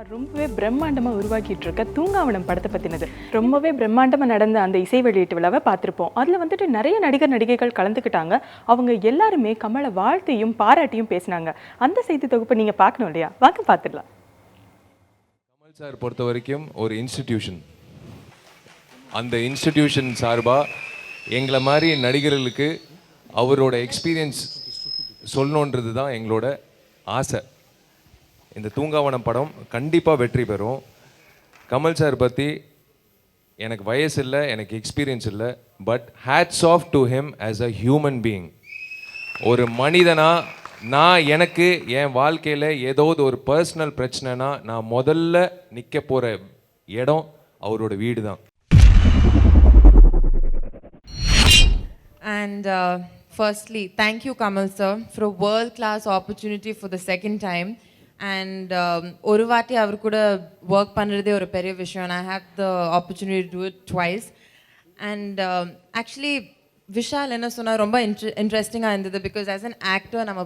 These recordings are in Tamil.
ரொம்பவே பிரம்மாண்டமாக உருவாக்கிட்டு இருக்க தூங்காவனம் படத்தை பற்றினது. ரொம்பவே பிரம்மாண்டமாக நடந்த அந்த இசை வெளியீட்டு விழாவை பார்த்துருப்போம். அதில் வந்துட்டு நிறைய நடிகர் நடிகைகள் கலந்துக்கிட்டாங்க. அவங்க எல்லாருமே கமலை வாழ்த்தையும் பாராட்டியும் பேசினாங்க. அந்த செய்தி தொகுப்பை நீங்கள் பார்க்கணும் இல்லையா? வாங்க பார்த்துடலாம். கமல் சார் பொறுத்த வரைக்கும் ஒரு இன்ஸ்டிடியூஷன். அந்த இன்ஸ்டிடியூஷன் சார்பாக எங்களை மாதிரி நடிகர்களுக்கு அவரோட எக்ஸ்பீரியன்ஸ் சொல்லணுன்றது தான் எங்களோட ஆசை. இந்த தூங்காவனம் படம் கண்டிப்பாக வெற்றி பெறும். கமல் சார் பற்றி எனக்கு வயசு இல்லை, எனக்கு எக்ஸ்பீரியன்ஸ் இல்லை, but hats off to him as a human being. ஒரு மனிதனாக நான் எனக்கு என் வாழ்க்கையில் ஏதாவது ஒரு பர்சனல் பிரச்சனைனா நான் முதல்ல நிற்க போகிற இடம் அவரோட வீடு தான். And firstly, thank you Kamal sir for a world-class opportunity for the second time. And ஒரு வாட்டி அவர் கூட ஒர்க் பண்ணுறதே ஒரு பெரிய விஷயம். And I had the opportunity to do it twice. And actually Vishal என்ன சொன்னால் ரொம்ப இன்ட்ரெஸ்டிங்காக இருந்தது. பிகாஸ் ஆஸ் அன் ஆக்டர் நம்ம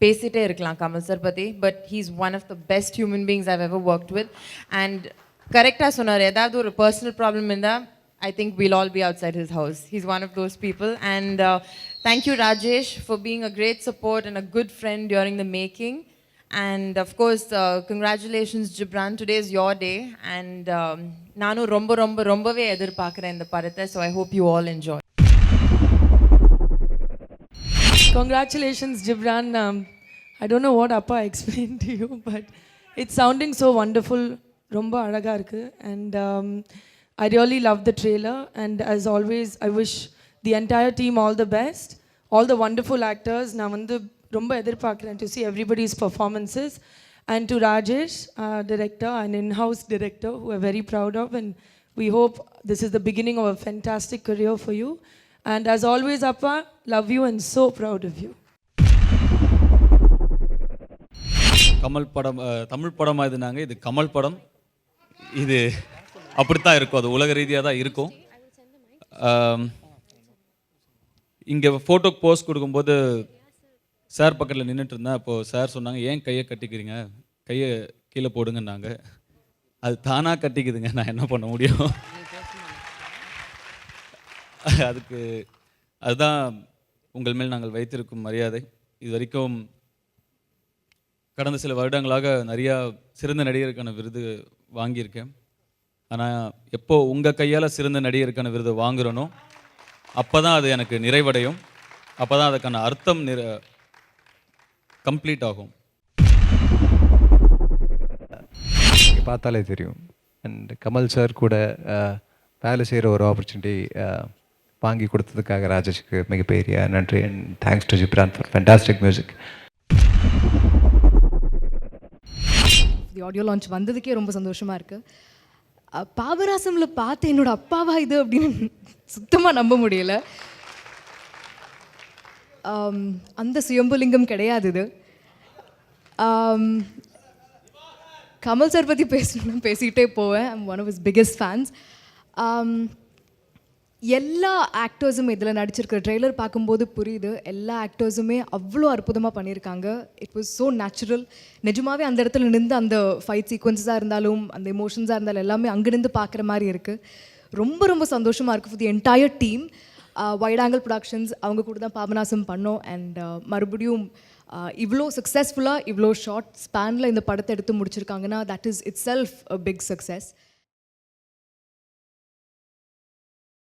பேசிகிட்டே இருக்கலாம் கமல் சார் பற்றி, but he is one of the best human beings I've ever worked with. And கரெக்டாக சொன்னார், ஏதாவது ஒரு பர்சனல் ப்ராப்ளம் இருந்தால் I think we'll all be outside his house. He's one of those people. And thank you Rajesh for being a great support and a good friend during the making. And of course congratulations Gibran, today is your day. And nanu rombave edirpaakren indha padatha, so I hope you all enjoy. Congratulations Gibran. I don't know what appa explained to you, but it's sounding so wonderful. Romba alaga irukku. And I really love the trailer, and as always I wish the entire team all the best, all the wonderful actors. Na vandu romba edirpaakren to see everybody's performances, and to Rajesh, director and in-house director, who we're very proud of, and we hope this is the beginning of a fantastic career for you. And as always appa, love you and so proud of you. Kamal படம் தமிழ் படமாக இருந்தாங்க. இது கமல் படம். இது அப்படித்தான் இருக்கும், அது உலக ரீதியாக தான் இருக்கும். இங்கே ஃபோட்டோக்கு போஸ்ட் கொடுக்கும்போது சார் பக்கத்தில் நின்றுட்டு இருந்தேன். அப்போது சார் சொன்னாங்க, ஏன் கையை கட்டிக்கிறீங்க, கையை கீழே போடுங்கன்னாங்க. அது தானாக கட்டிக்குதுங்க, நான் என்ன பண்ண முடியும். அதுதான் உங்கள் மேல் நாங்கள் வைத்திருக்கும் மரியாதை. இது வரைக்கும் கடந்த சில வருடங்களாக நிறையா சிறந்த நடிகருக்கான விருது வாங்கியிருக்கேன். ஆனால் எப்போ உங்கள் கையால் சிறந்த நடிகருக்கான விருது வாங்குறனோ அப்போ தான் அது எனக்கு நிறைவடையும். அப்போ தான் அதுக்கான அர்த்தம் கம்ப்ளீட் ஆகும். பார்த்தாலே தெரியும். அண்ட் கமல் சார் கூட வேலை செய்கிற ஒரு ஆப்பர்ச்சுனிட்டி வாங்கி கொடுத்ததுக்காக ராஜேஷ்க்கு மிகப்பெரிய நன்றி. And thanks to Ghibran for fantastic music. Audio launch வந்ததுக்கே ரொம்ப சந்தோஷமாக இருக்குது. பாபராசமில் பார்த்து என்னோட அப்பாவா இது அப்படின்னு சுத்தமாக நம்ப முடியல. அந்த சுயம்புலிங்கம் கிடையாது இது. கமல் சார் பற்றி பேசிக்கிட்டே போவேன். I'm one of his biggest fans. எல்லா ஆக்டர்ஸும் இதில் நடிச்சிருக்கிற ட்ரெய்லர் பார்க்கும்போது புரியுது, எல்லா ஆக்டர்ஸுமே அவ்வளோ அற்புதமாக பண்ணியிருக்காங்க. It was so natural. நிஜமாகவே அந்த இடத்துல நின்று அந்த ஃபைட் சீக்வன்ஸாக இருந்தாலும் அந்த எமோஷன்ஸாக இருந்தாலும் எல்லாமே அங்கே நின்று பார்க்குற மாதிரி இருக்குது. ரொம்ப ரொம்ப சந்தோஷமாக இருக்குது for the entire team. Wide angle productions அவங்க கூட தான் பாபநாசம் பண்ணோம். அண்ட் மறுபடியும் இவ்வளோ சக்ஸஸ்ஃபுல்லாக இவ்வளோ ஷார்ட் ஸ்பேனில் இந்த படத்தை எடுத்து முடிச்சிருக்காங்கன்னா that is itself a big success.